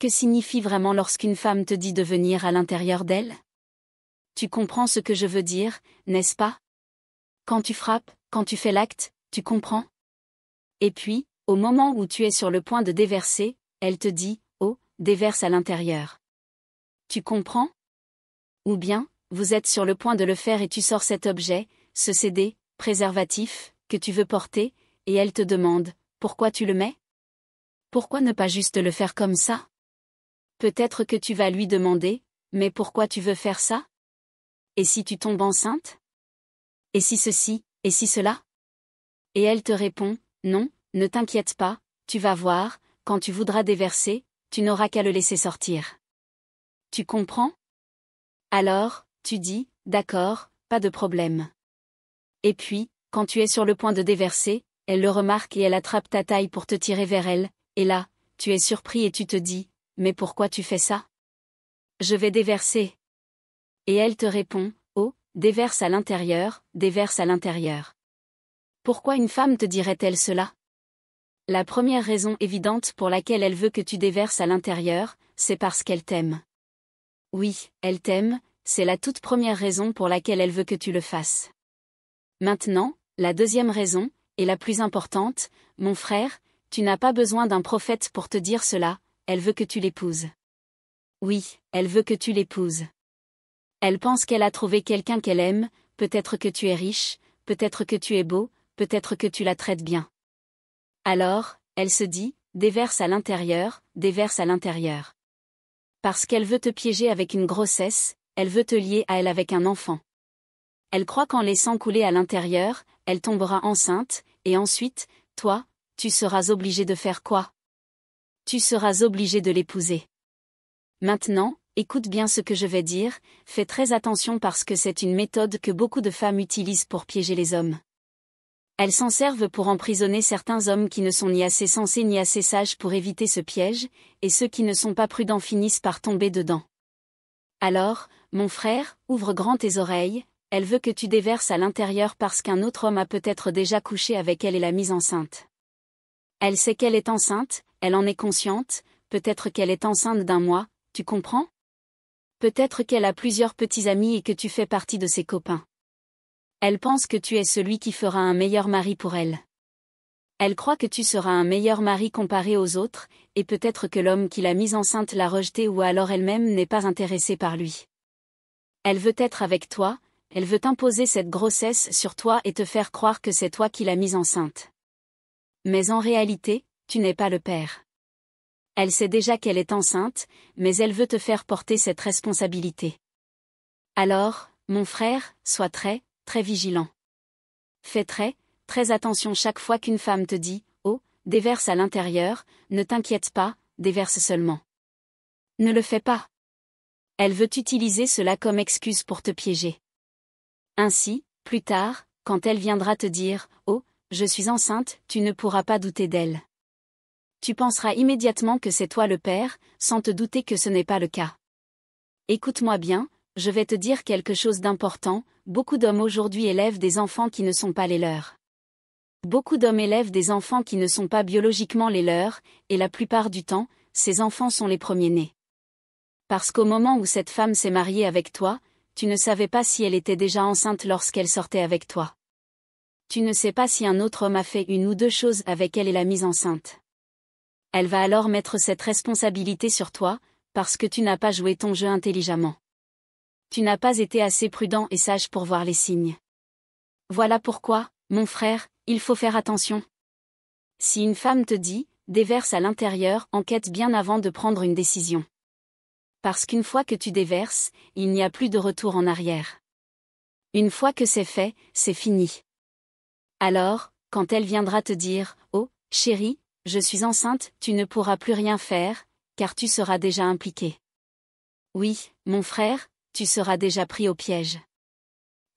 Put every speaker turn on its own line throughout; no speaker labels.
que signifie vraiment lorsqu'une femme te dit de venir à l'intérieur d'elle? Tu comprends ce que je veux dire, n'est-ce pas? Quand tu frappes, quand tu fais l'acte, tu comprends? Et puis, au moment où tu es sur le point de déverser, elle te dit, oh, déverse à l'intérieur. Tu comprends? Ou bien, vous êtes sur le point de le faire et tu sors cet objet, ce CD, préservatif, que tu veux porter, et elle te demande, pourquoi tu le mets? Pourquoi ne pas juste le faire comme ça? Peut-être que tu vas lui demander, mais pourquoi tu veux faire ça? Et si tu tombes enceinte? Et si ceci, et si cela? Et elle te répond, non, ne t'inquiète pas, tu vas voir, quand tu voudras déverser, tu n'auras qu'à le laisser sortir. Tu comprends? Alors, tu dis, d'accord, pas de problème. Et puis, quand tu es sur le point de déverser, elle le remarque et elle attrape ta taille pour te tirer vers elle, et là, tu es surpris et tu te dis, mais pourquoi tu fais ça? Je vais déverser. Et elle te répond, oh, déverse à l'intérieur, déverse à l'intérieur. Pourquoi une femme te dirait-elle cela? La première raison évidente pour laquelle elle veut que tu déverses à l'intérieur, c'est parce qu'elle t'aime. Oui, elle t'aime, c'est la toute première raison pour laquelle elle veut que tu le fasses. Maintenant, la deuxième raison, et la plus importante, mon frère, tu n'as pas besoin d'un prophète pour te dire cela, elle veut que tu l'épouses. Oui, elle veut que tu l'épouses. Elle pense qu'elle a trouvé quelqu'un qu'elle aime, peut-être que tu es riche, peut-être que tu es beau, peut-être que tu la traites bien. Alors, elle se dit, déverse à l'intérieur, déverse à l'intérieur. Parce qu'elle veut te piéger avec une grossesse, elle veut te lier à elle avec un enfant. Elle croit qu'en laissant couler à l'intérieur, elle tombera enceinte, et ensuite, toi, tu seras obligé de faire quoi? Tu seras obligé de l'épouser. Maintenant, écoute bien ce que je vais dire, fais très attention parce que c'est une méthode que beaucoup de femmes utilisent pour piéger les hommes. Elles s'en servent pour emprisonner certains hommes qui ne sont ni assez sensés ni assez sages pour éviter ce piège, et ceux qui ne sont pas prudents finissent par tomber dedans. Alors, mon frère, ouvre grand tes oreilles, elle veut que tu déverses à l'intérieur parce qu'un autre homme a peut-être déjà couché avec elle et l'a mise enceinte. Elle sait qu'elle est enceinte, elle en est consciente, peut-être qu'elle est enceinte d'1 mois, tu comprends? Peut-être qu'elle a plusieurs petits amis et que tu fais partie de ses copains. Elle pense que tu es celui qui fera un meilleur mari pour elle. Elle croit que tu seras un meilleur mari comparé aux autres, et peut-être que l'homme qui l'a mise enceinte l'a rejeté ou alors elle-même n'est pas intéressée par lui. Elle veut être avec toi, elle veut imposer cette grossesse sur toi et te faire croire que c'est toi qui l'as mise enceinte. Mais en réalité, tu n'es pas le père. Elle sait déjà qu'elle est enceinte, mais elle veut te faire porter cette responsabilité. Alors, mon frère, sois très, très vigilant. Fais très, très attention chaque fois qu'une femme te dit « Oh, déverse à l'intérieur, ne t'inquiète pas, déverse seulement. » Ne le fais pas. Elle veut utiliser cela comme excuse pour te piéger. Ainsi, plus tard, quand elle viendra te dire « Oh, je suis enceinte », tu ne pourras pas douter d'elle. Tu penseras immédiatement que c'est toi le père, sans te douter que ce n'est pas le cas. Écoute-moi bien, je vais te dire quelque chose d'important, beaucoup d'hommes aujourd'hui élèvent des enfants qui ne sont pas les leurs. Beaucoup d'hommes élèvent des enfants qui ne sont pas biologiquement les leurs, et la plupart du temps, ces enfants sont les premiers-nés. Parce qu'au moment où cette femme s'est mariée avec toi, tu ne savais pas si elle était déjà enceinte lorsqu'elle sortait avec toi. Tu ne sais pas si un autre homme a fait 1 ou 2 choses avec elle et l'a mise enceinte. Elle va alors mettre cette responsabilité sur toi, parce que tu n'as pas joué ton jeu intelligemment. Tu n'as pas été assez prudent et sage pour voir les signes. Voilà pourquoi, mon frère, il faut faire attention. Si une femme te dit « déverse à l'intérieur », enquête bien avant de prendre une décision. Parce qu'une fois que tu déverses, il n'y a plus de retour en arrière. Une fois que c'est fait, c'est fini. Alors, quand elle viendra te dire « Oh, chérie, je suis enceinte », tu ne pourras plus rien faire, car tu seras déjà impliqué. Oui, mon frère, tu seras déjà pris au piège.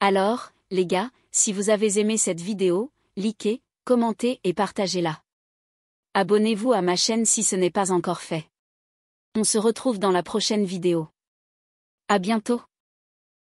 Alors, les gars, si vous avez aimé cette vidéo, likez, commentez et partagez-la. Abonnez-vous à ma chaîne si ce n'est pas encore fait. On se retrouve dans la prochaine vidéo. À bientôt.